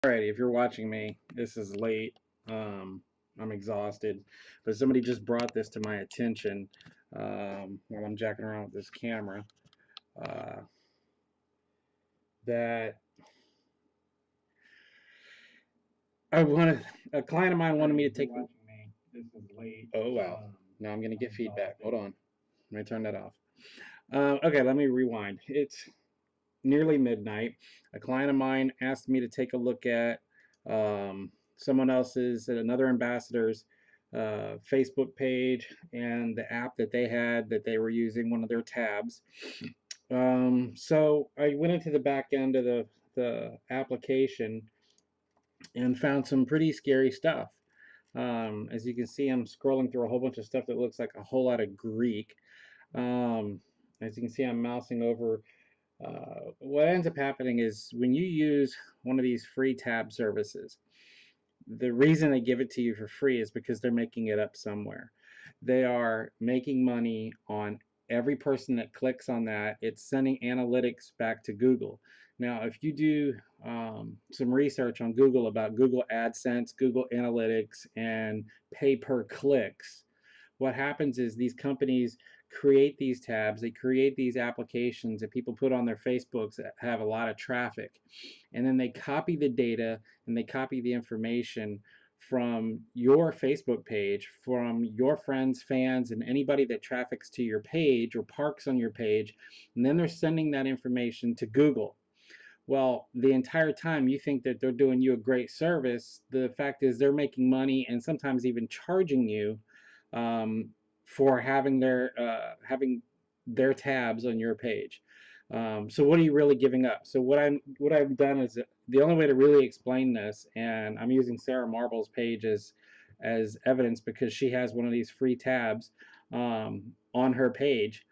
Alrighty, if you're watching me, this is late. I'm exhausted, but somebody just brought this to my attention while I'm jacking around with this camera. Uh, that a client of mine wanted me to take. This is late. Oh wow! Now I'm gonna get feedback. Hold on, let me turn that off. Okay, let me rewind. It's nearly midnight. A client of mine asked me to take a look at someone else's, another ambassador's Facebook page and the app that they had that they were using, one of their tabs. So I went into the back end of the application and found some pretty scary stuff. As you can see, I'm scrolling through a whole bunch of stuff that looks like a whole lot of Greek. As you can see, I'm mousing over. What ends up happening is when you use one of these free tab services, the reason they give it to you for free is because they're making it up somewhere. They are making money on every person that clicks on that. It's sending analytics back to Google. Now, if you do some research on Google about Google AdSense, Google Analytics, and pay per clicks, what happens is these companies create these tabs, they create these applications that people put on their Facebooks that have a lot of traffic, and then they copy the data and they copy the information from your Facebook page, from your friends, fans, and anybody that traffics to your page or parks on your page, and then they're sending that information to Google. Well, the entire time you think that they're doing you a great service, the fact is they're making money and sometimes even charging you um, for having their tabs on your page. So what are you really giving up? So what I've done is the only way to really explain this, and I'm using Sarah Marble's page as evidence because she has one of these free tabs on her page,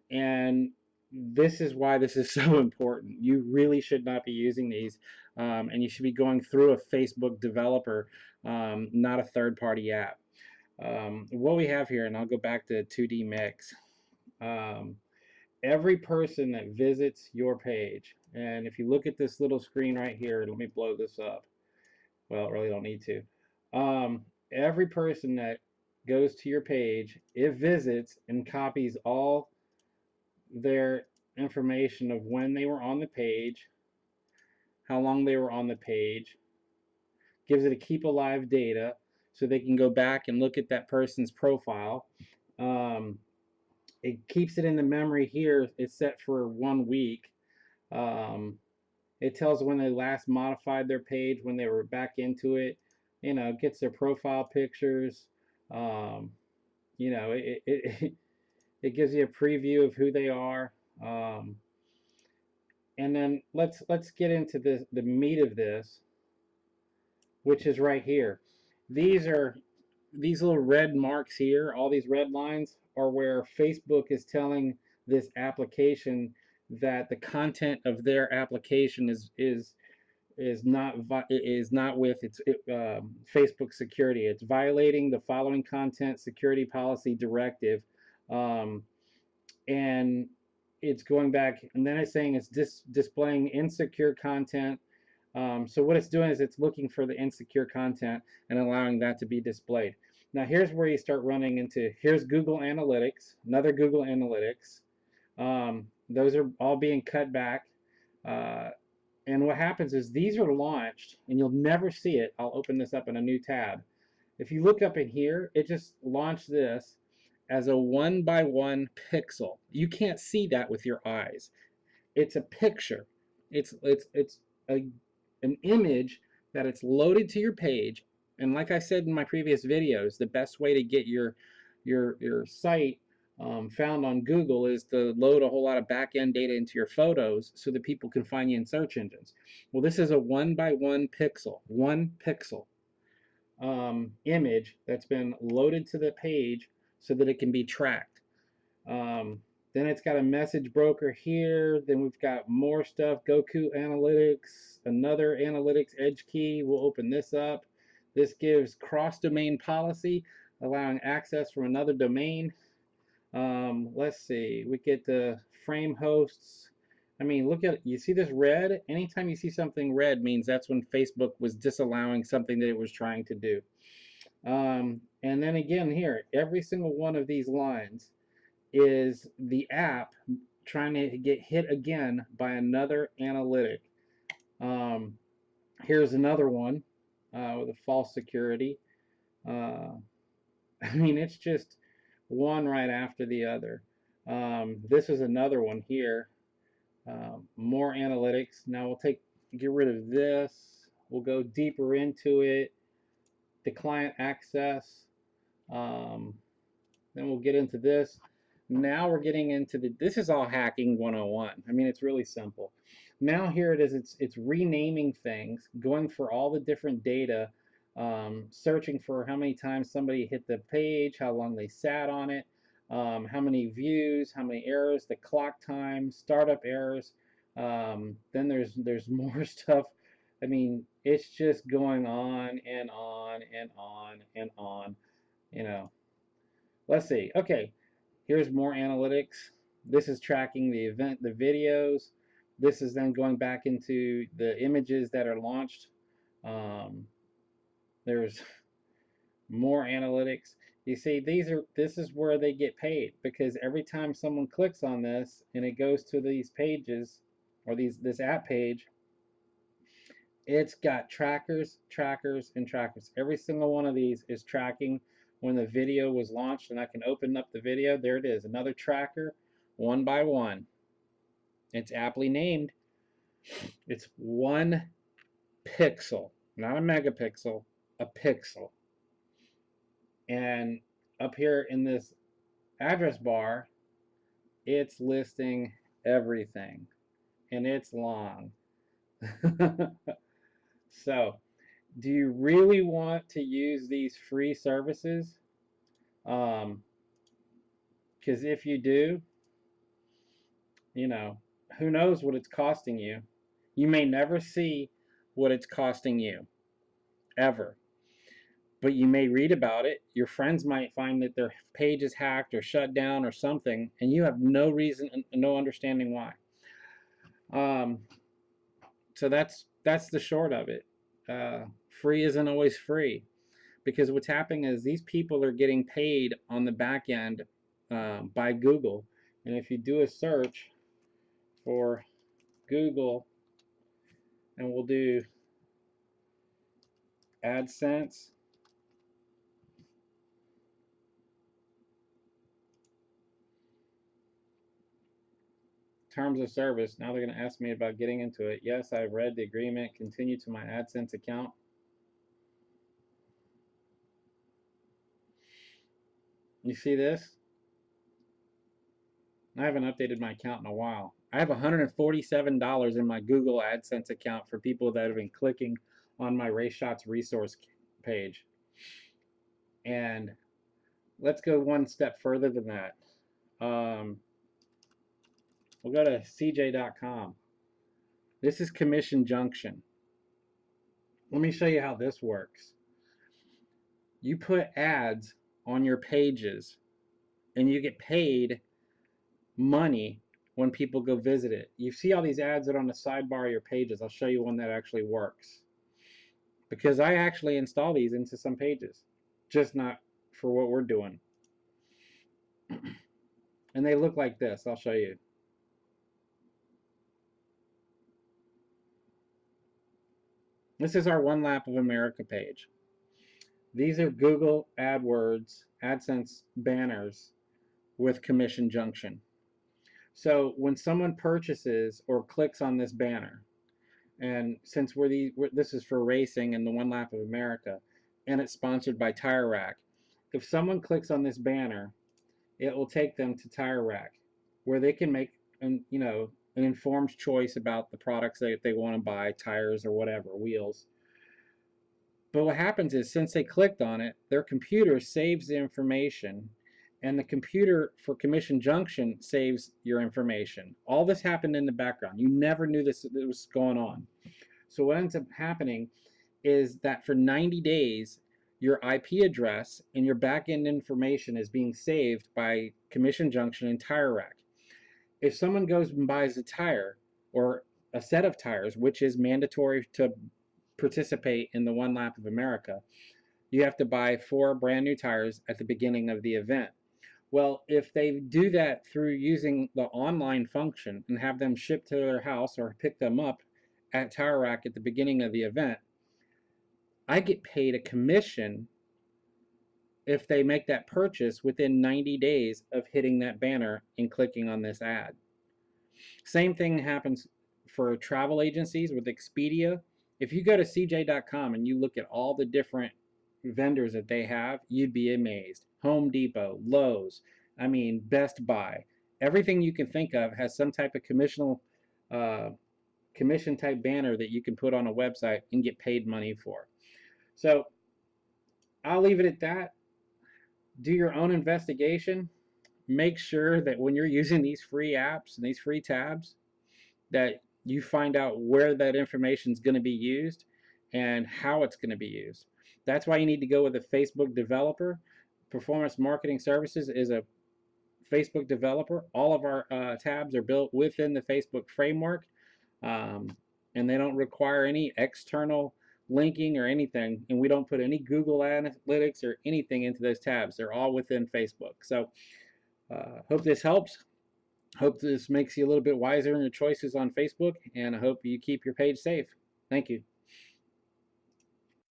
and this is why this is so important. You really should not be using these, and you should be going through a Facebook developer, not a third-party app. What we have here, and I'll go back to 2D Mix. Um, every person that visits your page, and if you look at this little screen right here, let me blow this up. Well, really don't need to. Every person that goes to your page, it visits and copies all their information of when they were on the page, how long they were on the page, gives it a keep alive data so they can go back and look at that person's profile. Um, it keeps it in the memory here. It's set for 1 week. Um, it tells when they last modified their page, when they were back into it. It gets their profile pictures. Um, it gives you a preview of who they are. And then let's get into the meat of this, which is right here. These little red marks here, all these red lines are where Facebook is telling this application that the content of their application is not with Facebook security. It's violating the following content security policy directive, um, and it's going back, and then it's saying it's displaying insecure content. So what it's doing is it's looking for the insecure content and allowing that to be displayed. Now here's where you start running into, here's Google Analytics, another Google Analytics. Those are all being cut back. And what happens is these are launched, and you'll never see it. I'll open this up in a new tab. If you look up in here, it just launched this as a 1 by 1 pixel. You can't see that with your eyes. It's a picture. It's a, an image that it's loaded to your page. And like I said in my previous videos, the best way to get your site found on Google is to load a whole lot of back-end data into your photos so that people can find you in search engines. Well, this is a 1 by 1 pixel, 1 pixel image that's been loaded to the page so that it can be tracked. Then it's got a message broker here. Then we've got more stuff. Goku Analytics, another analytics edge key. We'll open this up. This gives cross-domain policy, allowing access from another domain. Let's see. We get the frame hosts. I mean, look at, you see this red? Anytime you see something red means that's when Facebook was disallowing something that it was trying to do. And then again here, every single one of these lines is the app trying to get hit again by another analytic. Um, Here's another one with a false security. Uh, I mean, it's just one right after the other. This is another one here. More analytics. Now we'll get rid of this. We'll go deeper into it. The client access. Um, then we'll get into this. Now we're getting into this is all hacking 101. I mean, it's really simple. Now here it is, it's renaming things, going for all the different data, searching for how many times somebody hit the page, how long they sat on it, how many views, how many errors, the clock time, startup errors. Then there's more stuff. I mean, it's just going on and on and on and on, you know. Let's see. Okay, here's more analytics. This is tracking the event, the videos. This is then going back into the images that are launched. Um, there's more analytics. You see, this is where they get paid, because every time someone clicks on this and it goes to these pages or this app page, it's got trackers, trackers, and trackers. Every single one of these is tracking when the video was launched, and I can open up the video. There it is, another tracker, one by one. It's aptly named. It's 1 pixel, not a megapixel, a pixel. And up here in this address bar, it's listing everything, and it's long. So, do you really want to use these free services? Because if you do, you know, who knows what it's costing you. You may never see what it's costing you, ever. But you may read about it. Your friends might find that their page is hacked or shut down or something, and you have no reason, no understanding why. Um, so that's the short of it. Free isn't always free, because what's happening is these people are getting paid on the back end by Google. And if you do a search for Google, and we'll do AdSense, terms of service. Now they're going to ask me about getting into it. Yes, I've read the agreement. Continue to my AdSense account. You see this? I haven't updated my account in a while. I have $147 in my Google AdSense account for people that have been clicking on my Race Shots resource page. And let's go one step further than that. We'll go to CJ.com. This is Commission Junction. Let me show you how this works. You put ads on your pages, and you get paid money when people go visit it. You see all these ads that are on the sidebar of your pages. I'll show you one that actually works, because I actually install these into some pages, just not for what we're doing. And they look like this. I'll show you. This is our One Lap of America page. These are Google AdWords, AdSense banners with Commission Junction. So when someone purchases or clicks on this banner, and since this is for racing and the One Lap of America, and it's sponsored by Tire Rack, if someone clicks on this banner, it will take them to Tire Rack, where they can make an informed choice about the products that they want to buy, tires or whatever, wheels. But what happens is, since they clicked on it, their computer saves the information, and the computer for Commission Junction saves your information. All this happened in the background. You never knew this was going on. So what ends up happening is that for 90 days, your IP address and your backend information is being saved by Commission Junction and Tire Rack. If someone goes and buys a tire, or a set of tires, which is mandatory to participate in the One Lap of America. You have to buy 4 brand new tires at the beginning of the event. Well, if they do that through using the online function and have them shipped to their house or pick them up at Tire Rack at the beginning of the event, I get paid a commission if they make that purchase within 90 days of hitting that banner and clicking on this ad. Same thing happens for travel agencies with Expedia. If you go to cj.com and you look at all the different vendors that they have, you'd be amazed. Home Depot, Lowe's, I mean, Best Buy, everything you can think of has some type of uh, commission type banner that you can put on a website and get paid money for. So I'll leave it at that. Do your own investigation. Make sure that when you're using these free apps and these free tabs, that you find out where that information is going to be used and how it's going to be used. That's why you need to go with a Facebook developer. Performance Marketing Services is a Facebook developer. All of our tabs are built within the Facebook framework, um, and they don't require any external linking or anything. And we don't put any Google Analytics or anything into those tabs. They're all within Facebook. So, hope this helps. Hope this makes you a little bit wiser in your choices on Facebook, and I hope you keep your page safe. Thank you.